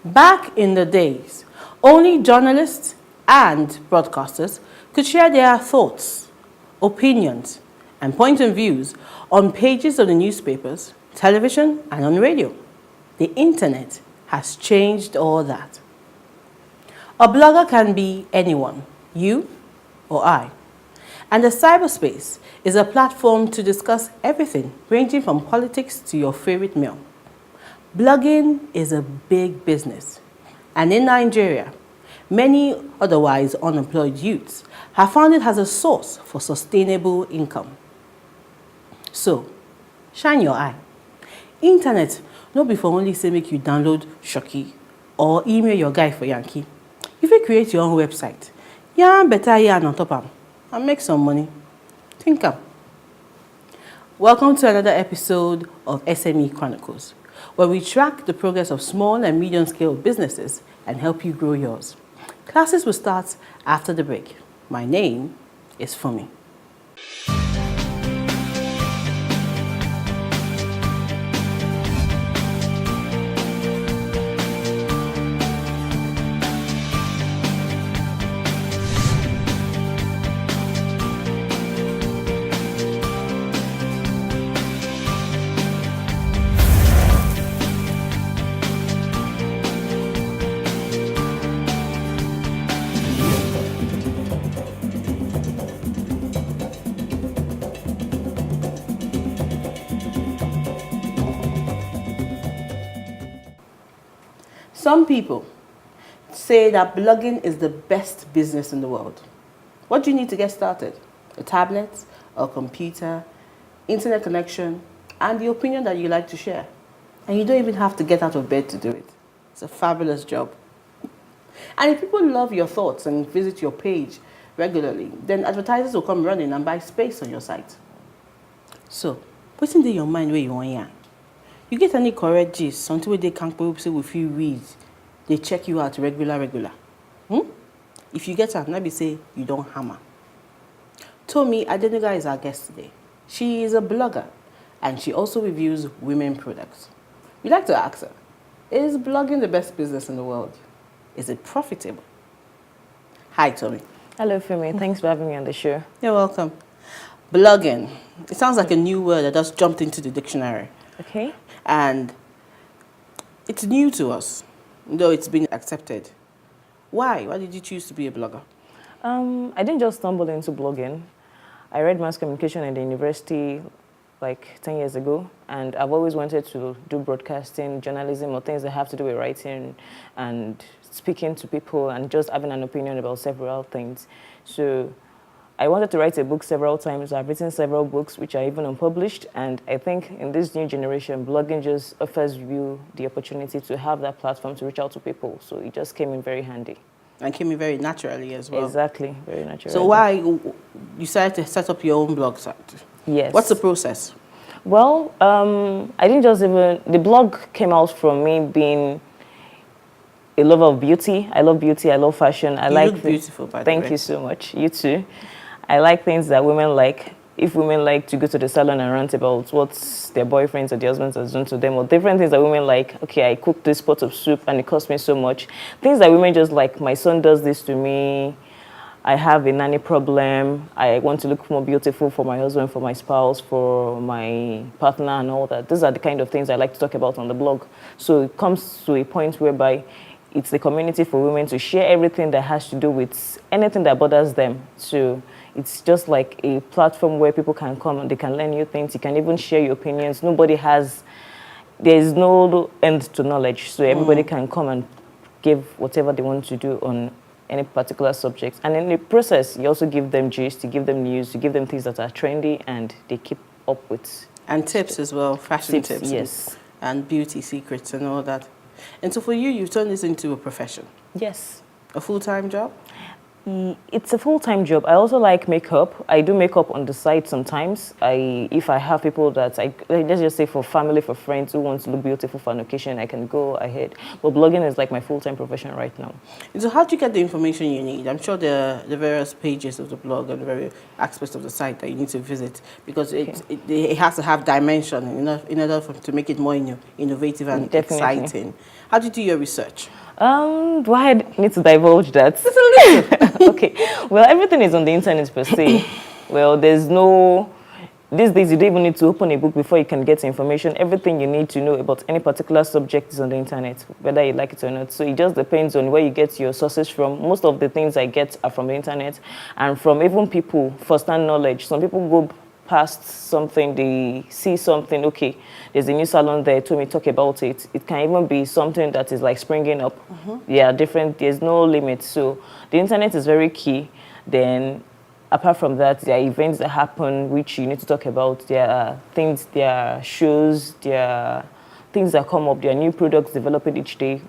Back in the days, only journalists and broadcasters could share their thoughts, opinions, and point of views on pages of the newspapers, television, and on radio. The internet has changed all that. A blogger can be anyone, you or I. And the cyberspace is a platform to discuss everything, ranging from politics to your favorite meal. Blogging is a big business. And in Nigeria, many otherwise unemployed youths have found it as a source for sustainable income. So, shine your eye. Internet no be for only say make you download Shoki or email your guy for Yankee. You fit create your own website. Yarn better yarn on top am and make some money. Think am. Welcome to another episode of SME Chronicles, where we track the progress of small and medium-scale businesses and help you grow yours. Classes will start after the break. My name is Fumi. Some people say that blogging is the best business in the world. What do you need to get started? A tablet, a computer, internet connection, and the opinion that you like to share. And you don't even have to get out of bed to do it. It's a fabulous job. And if people love your thoughts and visit your page regularly, then advertisers will come running and buy space on your site. So, what's in your mind where you want yarn? You get any correct gist, something where they can't say with you read, they check you out regular. If you get her, maybe say you don't hammer. Tomi Adenuga is our guest today. She is a blogger and she also reviews women products. We like to ask her, is blogging the best business in the world? Is it profitable? Hi, Tomi. Hello, Fumi. Thanks for having me on the show. You're welcome. Blogging. It sounds like a new word that just jumped into the dictionary. Okay. And it's new to us, though it's been accepted. Why? Why did you choose to be a blogger? I didn't just stumble into blogging. I read mass communication in the university like 10 years ago, and I've always wanted to do broadcasting, journalism, or things that have to do with writing and speaking to people and just having an opinion about several things. So I wanted to write a book several times. I've written several books which are even unpublished, and I think in this new generation, blogging just offers you the opportunity to have that platform to reach out to people. So it just came in very handy. And came in very naturally as well. Exactly, very naturally. So why you decided to set up your own blog site? Yes. What's the process? Well, I didn't just even, the blog came out from me being a lover of beauty. I love beauty, I love fashion. You look beautiful, by the way. Thank you so much. You too. I like things that women like. If women like to go to the salon and rant about what their boyfriends or their husbands have done to them, or different things that women like, okay, I cooked this pot of soup and it cost me so much. Things that women just like, my son does this to me, I have a nanny problem, I want to look more beautiful for my husband, for my spouse, for my partner and all that. These are the kind of things I like to talk about on the blog. So it comes to a point whereby it's the community for women to share everything that has to do with anything that bothers them. So it's just like a platform where people can come and they can learn new things. You can even share your opinions. There is no end to knowledge. So everybody can come and give whatever they want to do on any particular subject. And in the process, you also give them gist, you give them news, you give them things that are trendy and they keep up with. And tips as well, fashion tips. Yes. And beauty secrets and all that. And so for you, you've turned this into a profession. Yes. A full-time job? It's a full-time job. I also like makeup. I do makeup on the side sometimes. If I have people that let's just say for family, for friends who want to look beautiful for an occasion, I can go ahead. But blogging is like my full-time profession right now. So how do you get the information you need? I'm sure the various pages of the blog and the various aspects of the site that you need to visit, because it has to have dimension in order to make it more innovative and exciting. How do you do your research? Do I need to divulge that? Okay. Well, everything is on the internet per se. Well, these days you don't even need to open a book before you can get information. Everything you need to know about any particular subject is on the internet, whether you like it or not. So it just depends on where you get your sources from. Most of the things I get are from the internet and from even people, first-hand knowledge. Some people go past something, they see something, okay, there's a new salon there, Tomi, talk about it. It can even be something that is like springing up. Yeah, there's no limit. So the internet is very key. Then apart from that, there are events that happen which you need to talk about. There are things, there are shows, there are things that come up, there are new products developing each day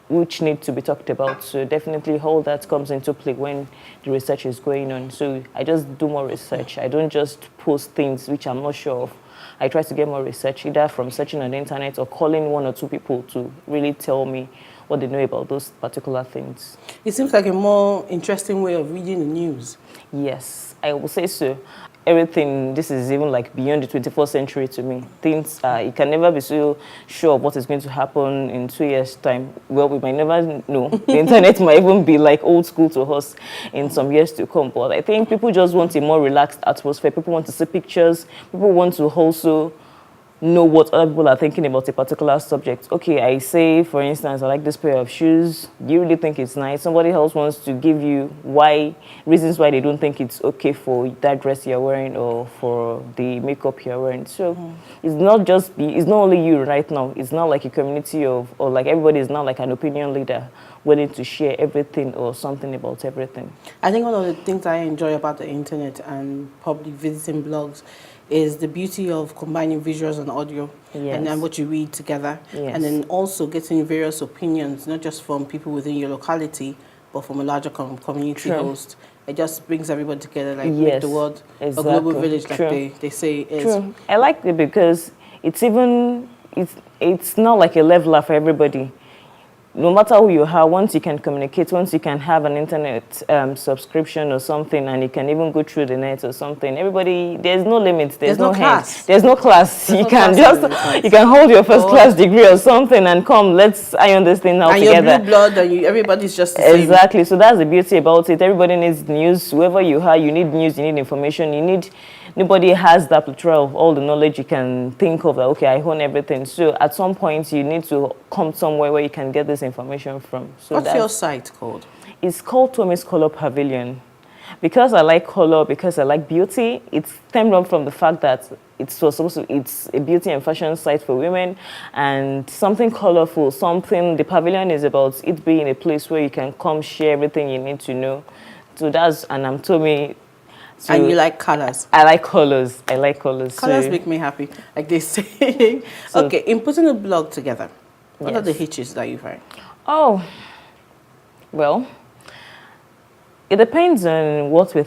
which need to be talked about. So definitely all that comes into play when the research is going on. So I just do more research. I don't just post things which I'm not sure of. I try to get more research, either from searching on the internet or calling one or two people to really tell me what they know about those particular things. It seems like a more interesting way of reading the news. Yes, I will say so. Everything, this is even like beyond the 21st century to me. Things, you can never be so sure of what is going to happen in 2 years' time. Well, we might never know. The internet might even be like old school to us in some years to come. But I think people just want a more relaxed atmosphere. People want to see pictures. People want to also know what other people are thinking about a particular subject. Okay, I say, for instance, I like this pair of shoes. Do you really think it's nice? Somebody else wants to give you reasons why they don't think it's okay for that dress you're wearing or for the makeup you're wearing. So it's not only you right now. It's not like a community or like everybody is not like an opinion leader willing to share everything or something about everything. I think one of the things I enjoy about the internet and public visiting blogs is the beauty of combining visuals and audio, and then what you read together, and then also getting various opinions, not just from people within your locality, but from a larger community host. It just brings everybody together, like make the world a global village, like they say it is. True. I like it because it's not like a leveler for everybody. No matter who you are, once you can communicate, once you can have an internet subscription or something, and you can even go through the net or something, everybody, there's no limit, there's no class. There's no class. You can hold your first class degree or something and come, let's iron this thing out together. And your blue blood, and everybody's just the same. Exactly. So that's the beauty about it. Everybody needs news. Whoever you are, you need news, you need information, nobody has that plethora of all the knowledge you can think of, like, okay, I own everything. So at some point, you need to come somewhere where you can get this information from. So what's your site called? It's called Tomi's Colour Pavilion. Because I like color, because I like beauty, it's stemmed up from the fact that it's a beauty and fashion site for women, and something colorful, the pavilion is about it being a place where you can come share everything you need to know. So and I'm Tomi. So and you like colors? I like colors. Colors make me happy, like they say. Okay, in putting a blog together, what are the hitches that you find? Oh, well, it depends on what we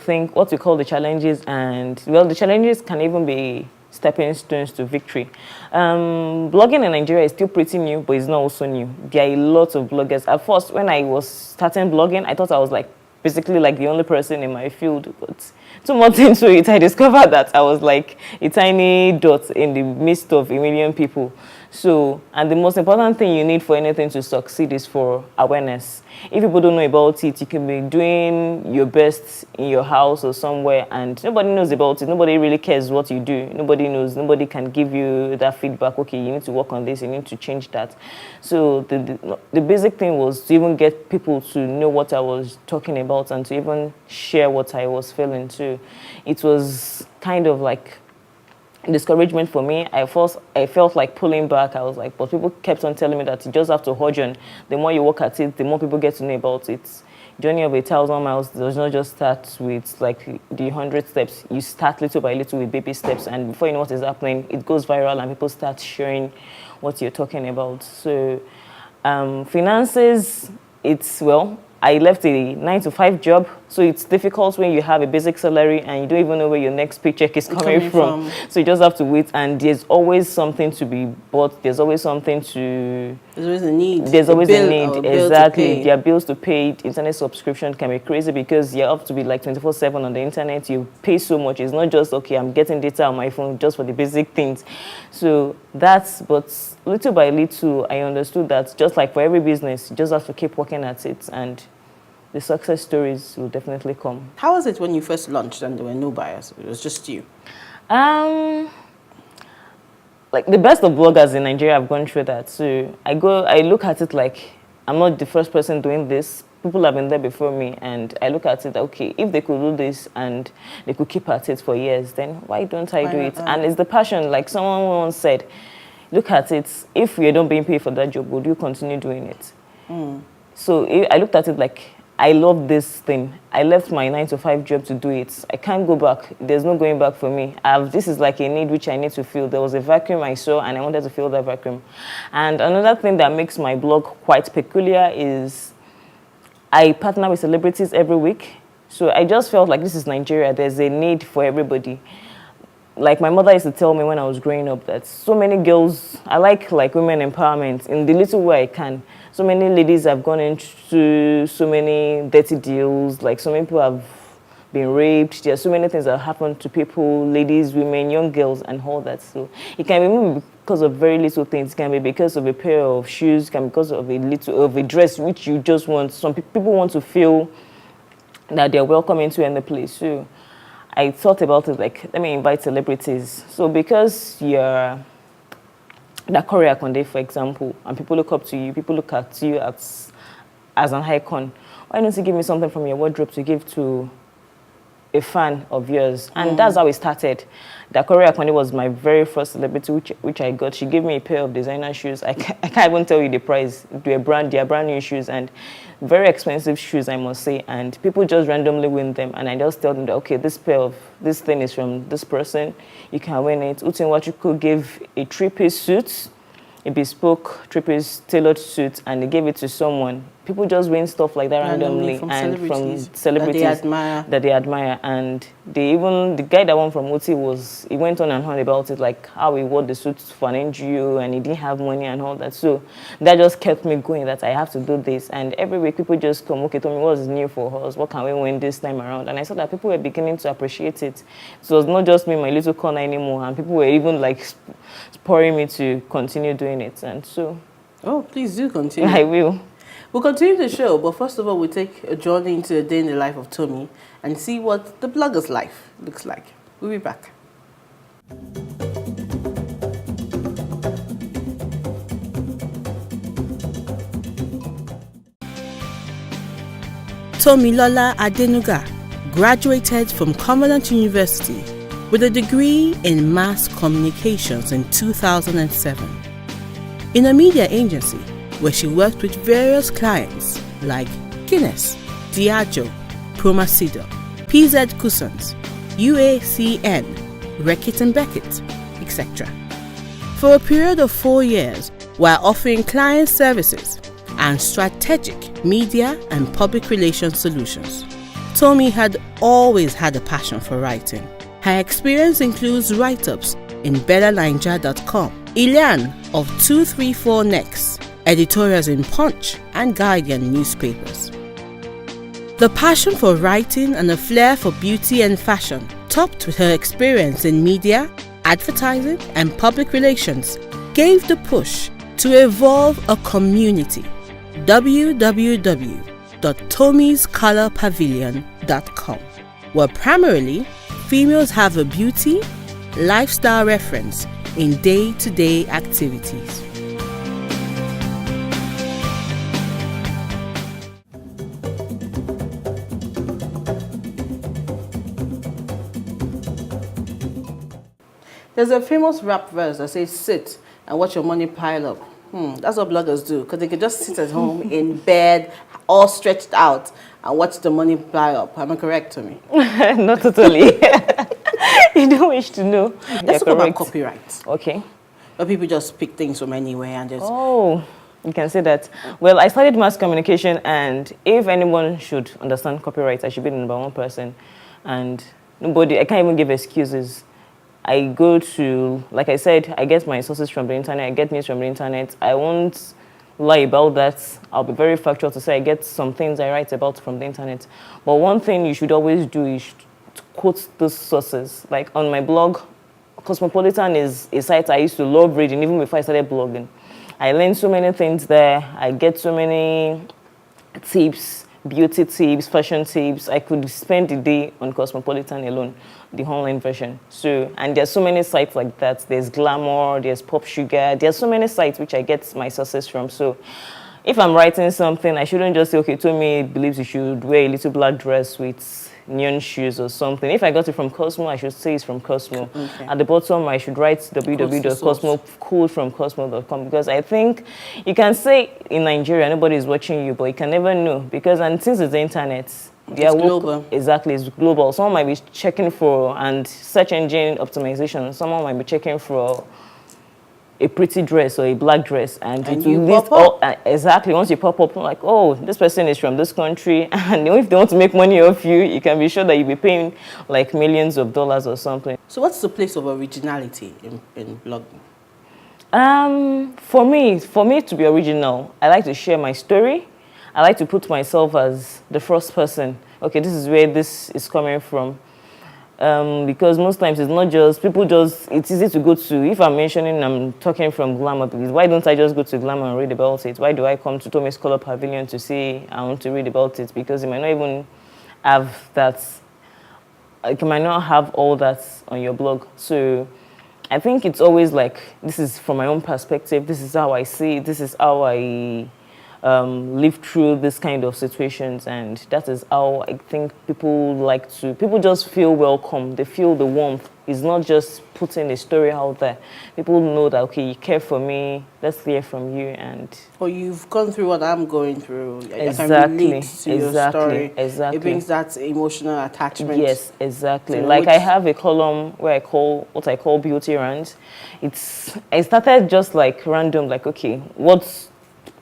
call the challenges, and well, the challenges can even be stepping stones to victory. Blogging in Nigeria is still pretty new, but it's not also new. There are a lot of bloggers. At first, when I was starting blogging, I thought I was basically the only person in my field, but 2 months into it, I discovered that I was like a tiny dot in the midst of a million people. So, and the most important thing you need for anything to succeed is for awareness. If people don't know about it, you can be doing your best in your house or somewhere and nobody knows about it. Nobody really cares what you do. Nobody knows. Nobody can give you that feedback. Okay, you need to work on this. You need to change that. So the basic thing was to even get people to know what I was talking about and to even share what I was feeling too. It was kind of like discouragement for me. I felt like pulling back. I was like, but people kept on telling me that you just have to hold on. The more you work at it, the more people get to know about it. Journey of 1,000 miles does not just start with like the 100 steps. You start little by little with baby steps, and before you know what is happening, it goes viral and people start sharing what you're talking about. So finances, I left a 9-to-5 job, so it's difficult when you have a basic salary and you don't even know where your next paycheck is coming from. So you just have to wait, and there's always something to be bought. There's always something to... There's always a need. There's always a need, exactly. There are bills to pay. Internet subscription can be crazy because you have to be like 24/7 on the internet. You pay so much. It's not just, okay, I'm getting data on my phone just for the basic things. So that's, but little by little, I understood that just like for every business, you just have to keep working at it, and the success stories will definitely come. How was it when you first launched and there were no buyers? It was just you? Like the best of bloggers in Nigeria have gone through that. So I look at it like I'm not the first person doing this. People have been there before me, and I look at it, okay, if they could do this and they could keep at it for years, then why don't I do it? And it's the passion, like someone once said, look at it, if you don't being paid for that job, would you continue doing it? So I looked at it like, I love this thing. I left my 9-to-5 job to do it. I can't go back. There's no going back for me. This is like a need which I need to fill. There was a vacuum I saw, and I wanted to fill that vacuum. And another thing that makes my blog quite peculiar is I partner with celebrities every week. So I just felt like this is Nigeria. There's a need for everybody. Like my mother used to tell me when I was growing up that so many girls, I like women empowerment in the little way I can. So many ladies have gone into so many dirty deals, like so many people have been raped. There are so many things that happen to people, ladies, women, young girls, and all that. So it can be because of very little things. It can be because of a pair of shoes, it can be because of a dress which you just want. Some people want to feel that they're welcome into any place. So I thought about it like, let me invite celebrities. So because you're the Korea Conde, for example, and people look up to you, people look at you as an icon, why don't you give me something from your wardrobe to give to a fan of yours? And that's how it started. The Korea Conde was my very first celebrity which I got. She gave me a pair of designer shoes. I can't even tell you the price. They are brand new shoes, and very expensive shoes, I must say. And people just randomly win them, and I just tell them that, okay, this thing is from this person. You can win it. Utin Wachuku gave a 3-piece suit, a bespoke 3-piece tailored suit, and they gave it to someone. People just win stuff like that randomly, from celebrities that they admire. And the guy that won from Uti he went on and on about it, like how he wore the suit for an NGO and he didn't have money and all that. So that just kept me going, that I have to do this. And every week people just come, okay, Tomi, what's new for us? What can we win this time around? And I saw that people were beginning to appreciate it. So it was not just me, my little corner anymore, and people were even like spurring me to continue doing it. And so... Oh, please do continue. I will. We'll continue the show, but first of all, we'll take a journey into a day in the life of Tomi and see what the blogger's life looks like. We'll be back. Tomi Adenuga graduated from Covenant University with a degree in mass communications in 2007. In a media agency, where she worked with various clients like Guinness, Diageo, Promasidor, PZ Cussons, UACN, Reckitt & Beckett, etc. For a period of 4 years, while offering client services and strategic media and public relations solutions. Tomi had always had a passion for writing. Her experience includes write-ups in BellaNiger.com, Ilan of 234 Next, editorials in Punch and Guardian newspapers. The passion for writing and a flair for beauty and fashion, topped with her experience in media, advertising and public relations, gave the push to evolve a community. www.tomiscolorpavilion.com, where primarily females have a beauty, lifestyle reference in day-to-day activities. There's a famous rap verse that says, sit and watch your money pile up. That's what bloggers do, because they can just sit at home in bed, all stretched out, and watch the money pile up. Am I correct, Tomi? Not totally. You don't wish to know. Let's talk about copyright. Okay. But people just pick things from anywhere and just... Oh. You can say that. Well, I studied mass communication, and if anyone should understand copyright, I should be the number one person. And nobody, I can't even give excuses. I go to, like I said, I get my sources from the internet, I get news from the internet. I won't lie about that. I'll be very factual to say I get some things I write about from the internet. But one thing you should always do is to quote those sources. Like on my blog, Cosmopolitan is a site I used to love reading even before I started blogging. I learned so many things there. I get so many tips, beauty tips, fashion tips. I could spend the day on Cosmopolitan alone, the online version. So, and there's so many sites like that. There's Glamour, there's Pop Sugar. There's so many sites which I get my sources from. So if I'm writing something, I shouldn't just say, okay, Tomi believes you should wear a little black dress with neon shoes or something. If I got it from Cosmo, I should say it's from Cosmo. Okay. At the bottom, I should write www.cosmo.com, because I think you can say in Nigeria, nobody is watching you, but you can never know, because, and since it's the internet, it's global. Exactly, it's global. Someone might be checking for, and search engine optimization, someone might be checking for a pretty dress or a black dress, and it will list all, exactly. Once you pop up, like, oh, this person is from this country, and if they want to make money off you, you can be sure that you'll be paying like millions of dollars or something. So what's the place of originality in blogging? For me to be original, I like to share my story. I like to put myself as the first person. Okay, this is where this is coming from. Because most times it's not just, it's easy to go to, if I'm talking from Glamour, because why don't I just go to Glamour and read about it? Why do I come to Tomi's Colour Pavilion to say I want to read about it? Because you might not even have that, you might not have all that on your blog. So I think it's always like, this is from my own perspective, this is how I see it, this is how I live through this kind of situations, and that is how I think people just feel welcome, they feel the warmth. It's not just putting a story out there. People know that, okay, you care for me, let's hear from you. And you've gone through what I'm going through. Exactly, I can relate to your story. Exactly. It brings that emotional attachment. Yes, exactly. Like I have a column where I call what I call beauty rant. I started just like random, like, okay, what's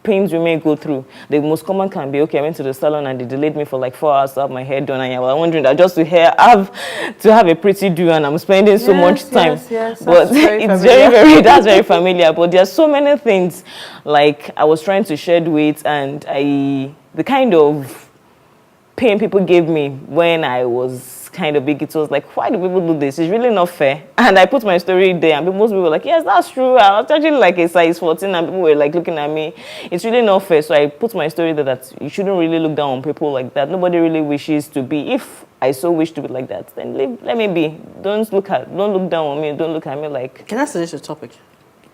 pains we may go through. The most common can be, okay, I went to the salon and they delayed me for like 4 hours to have my hair done, and I was wondering that just to have a pretty do, and I'm spending so much time. Yes, but it's that's very familiar. But there's so many things, like I was trying to shed weight, and the kind of pain people gave me when I was kind of big, it was like, why do people do this? It's really not fair. And I put my story there, and most people were like, yes, that's true. I was actually like a size 14, and people were like looking at me. It's really not fair. So I put my story there that you shouldn't really look down on people like that. Nobody really wishes to be. If I so wish to be like that, then let me be. Don't look down on me. Don't look at me like. Can I suggest a topic?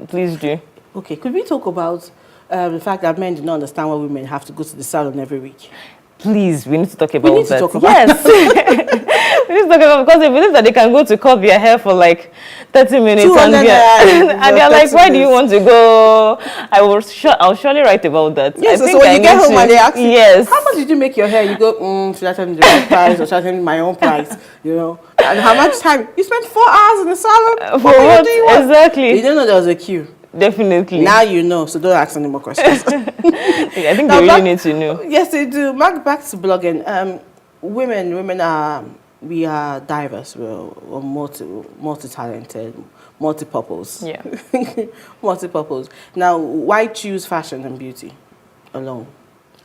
Please do. Okay, could we talk about the fact that men do not understand why women have to go to the salon every week? Please, we need to talk about that. We need to talk about yes. We need to talk about, because they believe that they can go to cut their hair for like 30 minutes and they're like, why do you want to go? I'll surely write about that. Yes, so when you get home and they ask you, yes, how much did you make your hair? You go, should I tell them the right price or should I tell them my own price? You know, and how much time? You spent 4 hours in the salon? For what? Exactly. You didn't know there was a queue. Definitely. Now you know, so don't ask any more questions. I think they really need to know. Yes, they do. Back to blogging. Women we are diverse. We're multi-talented, multi-purpose. Yeah. Multi-purpose. Now, why choose fashion and beauty alone?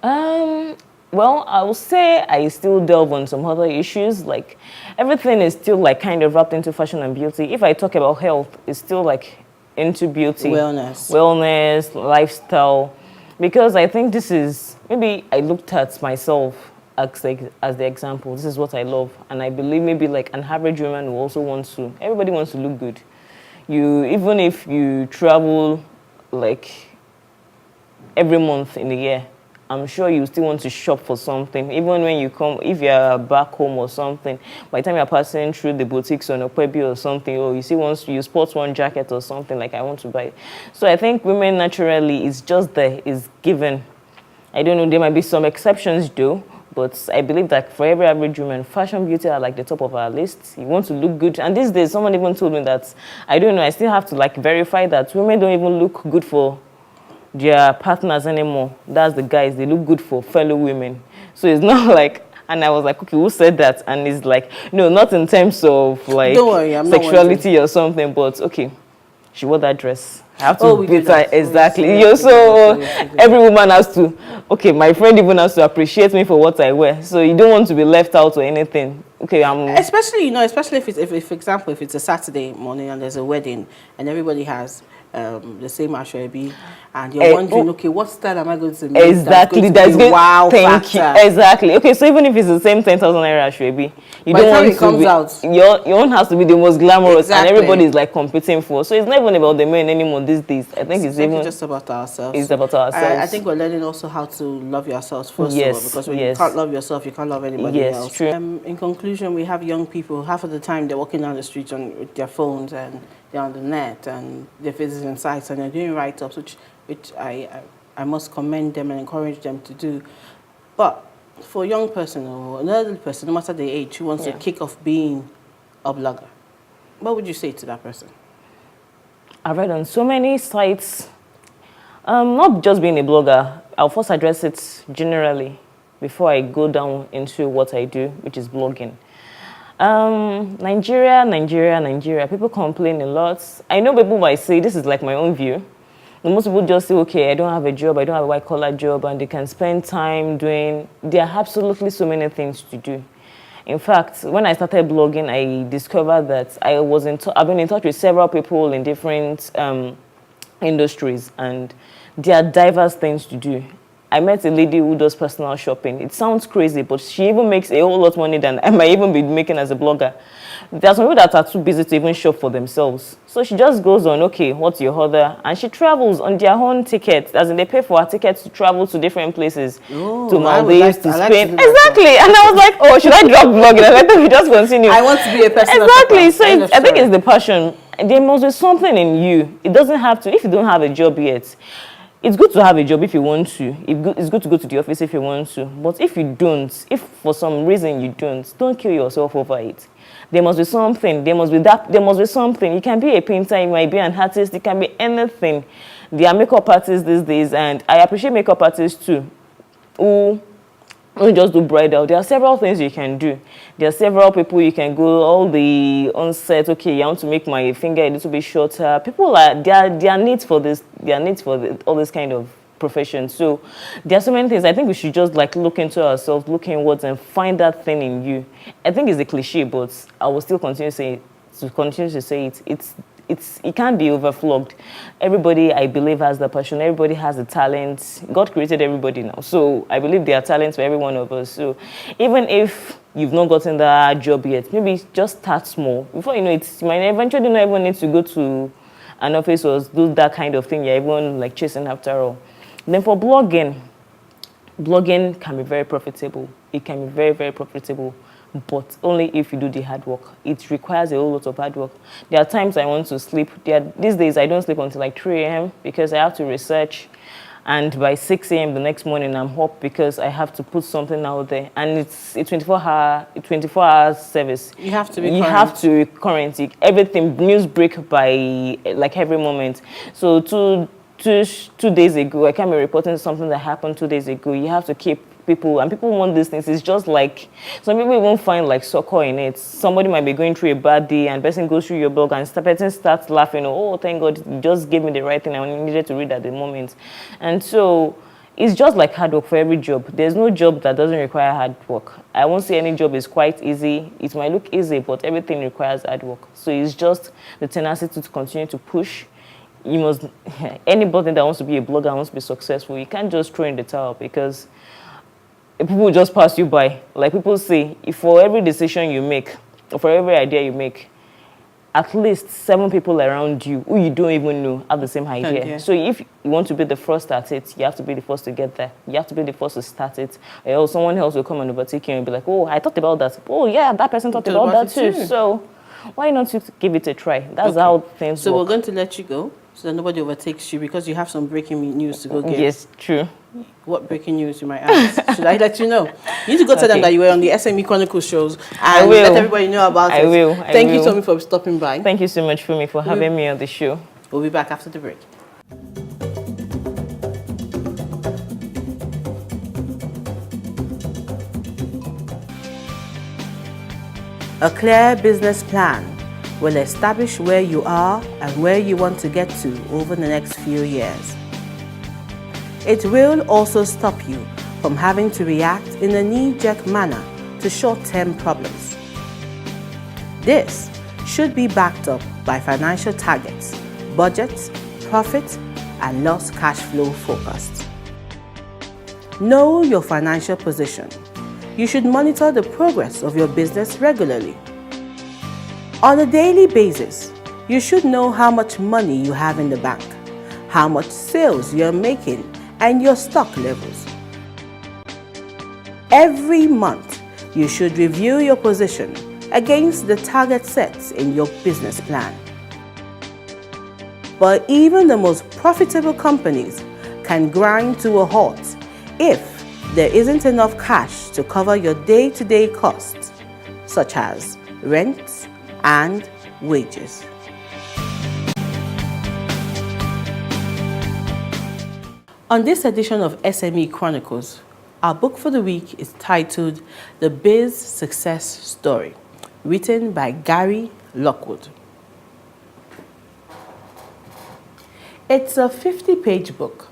Well, I will say I still delve on some other issues. Like, everything is still like kind of wrapped into fashion and beauty. If I talk about health, it's still like into beauty. Wellness, lifestyle. Because I think this is, maybe I looked at myself as the example. This is what I love. And I believe maybe like an average woman who also wants to, everybody wants to look good. Even if you travel like every month in a year, I'm sure you still want to shop for something. Even when you come, if you're back home or something, by the time you're passing through the boutiques on Okwebi or something, or you see once you spot one jacket or something, like I want to buy it. So I think women naturally, it's just there, it's given. I don't know, there might be some exceptions though, but I believe that for every average woman, fashion, beauty are like the top of our list. You want to look good. And these days, someone even told me that, I don't know, I still have to like verify that women don't even look good for their partners anymore. That's the guys. They look good for fellow women. So it's not like, and I was like, okay, who said that? And it's like, no, not in terms of like Don't worry, I'm sexuality or something, but okay, she wore that dress. I have to beat her. that. Exactly. So every woman has to, okay, my friend even has to appreciate me for what I wear. So you don't want to be left out or anything. Okay, especially, especially if for example, if it's a Saturday morning and there's a wedding and everybody has the same ashwabi, and you're wondering, okay, what style am I going to make? Exactly, that's going to be wow factor. Exactly. Okay, so even if it's the same 10,000 naira ashwabi, you by don't the time want it comes out, your own has to be the most glamorous, exactly. and everybody is like competing for. So it's not even about the men anymore these days. I think it's even just about ourselves. It's about ourselves. I think we're learning also how to love yourselves first of all, because when you can't love yourself, you can't love anybody else. True. In conclusion, we have young people. Half of the time they're walking down the street with their phones and they're on the net and they're visiting sites and they're doing write-ups, which I must commend them and encourage them to do. But for a young person or an elderly person, no matter the age, who wants to kick off being a blogger, what would you say to that person? I've read on so many sites, not just being a blogger. I'll first address it generally before I go down into what I do, which is blogging. Nigeria. People complain a lot. I know people might say, this is like my own view. Most people just say, okay, I don't have a job, I don't have a white-collar job, and they can spend time doing, there are absolutely so many things to do. In fact, when I started blogging, I discovered that I've been in touch with several people in different industries, and there are diverse things to do. I met a lady who does personal shopping. It sounds crazy, but she even makes a whole lot of money than I might even be making as a blogger. There are some people that are too busy to even shop for themselves. So she just goes on, okay, what's your order? And she travels on their own tickets, as in they pay for her tickets to travel to different places, to Maldives, to Spain. Exactly. And I was like, oh, should I drop blogging? And I thought we just continue. I want to be a personal Exactly. shopper. So I think it's the passion. There must be something in you. It doesn't have to, if you don't have a job yet, it's good to have a job if you want to. It's good to go to the office if you want to. But if you don't, if for some reason you don't kill yourself over it. There must be something. There must be something. You can be a painter, you might be an artist, it can be anything. There are makeup artists these days, and I appreciate makeup artists too, who don't just do bridal. There are several things you can do. There are several people you can go all the on set. Okay, I want to make my finger a little bit shorter. People there are needs for this. There are needs for all this kind of profession. So there are so many things. I think we should just like look into ourselves, look inwards, and find that thing in you. I think it's a cliche, but I will still continue to say it. It can't be overflogged. Everybody, I believe, has the passion. Everybody has the talent. God created everybody now. So I believe there are talents for every one of us. So even if you've not gotten that job yet, maybe just start small. Before you know it, you might eventually not even need to go to an office or do that kind of thing you're even like chasing after all. Then for blogging can be very profitable. It can be very, very profitable, but only if you do the hard work. It requires a whole lot of hard work. There are times I want to sleep. These days I don't sleep until like 3 a.m. because I have to research, and by 6 a.m. the next morning I'm up because I have to put something out there, and it's a 24-hour service. You have to be current. You have to be current. Everything news break by like every moment. So two days ago, I can't be reporting something that happened 2 days ago. You have to keep people, and people want these things. It's just like, some people won't find like succor in it. Somebody might be going through a bad day, and person goes through your blog, and the person starts laughing. Oh, thank God, you just gave me the right thing I needed to read at the moment. And so it's just like hard work for every job. There's no job that doesn't require hard work. I won't say any job is quite easy. It might look easy, but everything requires hard work. So it's just the tenacity to continue to push. You must, anybody that wants to be a blogger, wants to be successful, you can't just throw in the towel, because people will just pass you by. Like people say, if for every decision you make, or for every idea you make, at least 7 people around you who you don't even know have the same idea. Okay. So if you want to be the first at it, you have to be the first to get there. You have to be the first to start it. Or someone else will come and overtake you and be like, oh, I thought about that. Oh, yeah, that person thought about that too. So why not give it a try? That's how things work. So we're going to let you go, so that nobody overtakes you, because you have some breaking news to go get. Yes, true. What breaking news, you might ask? Should I let you know? You need to go tell them that you were on the SME Chronicles shows and let everybody know about it. I will. Thank you, Tomi, for stopping by. Thank you so much, Fumi, for having me on the show. We'll be back after the break. A clear business plan will establish where you are and where you want to get to over the next few years. It will also stop you from having to react in a knee-jerk manner to short-term problems. This should be backed up by financial targets, budgets, profit, and loss cash flow forecasts. Know your financial position. You should monitor the progress of your business regularly. On a daily basis, you should know how much money you have in the bank, how much sales you're making, and your stock levels. Every month, you should review your position against the target sets in your business plan. But even the most profitable companies can grind to a halt if there isn't enough cash to cover your day-to-day costs, such as rent and wages. On this edition of SME Chronicles, our book for the week is titled The Biz Success Story, written by Gary Lockwood. It's a 50-page book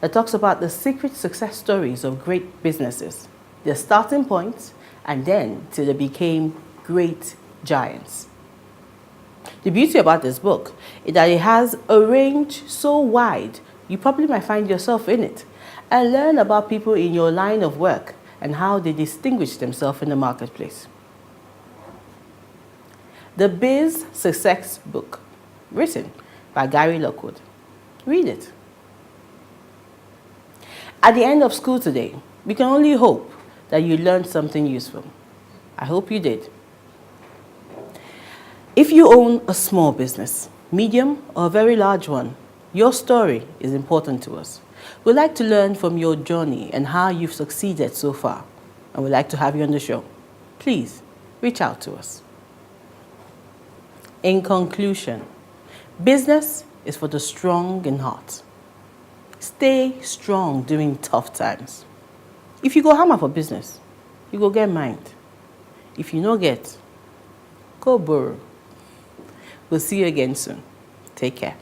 that talks about the secret success stories of great businesses, their starting points, and then till they became great giants. The beauty about this book is that it has a range so wide you probably might find yourself in it and learn about people in your line of work and how they distinguish themselves in the marketplace. The Biz Success Book, written by Gary Lockwood. Read it. At the end of school today, we can only hope that you learned something useful. I hope you did. If you own a small business, medium or a very large one, your story is important to us. We'd like to learn from your journey and how you've succeeded so far, and we'd like to have you on the show. Please, reach out to us. In conclusion, business is for the strong in heart. Stay strong during tough times. If you go hammer for business, you go get mind. If you no get, go borrow. We'll see you again soon. Take care.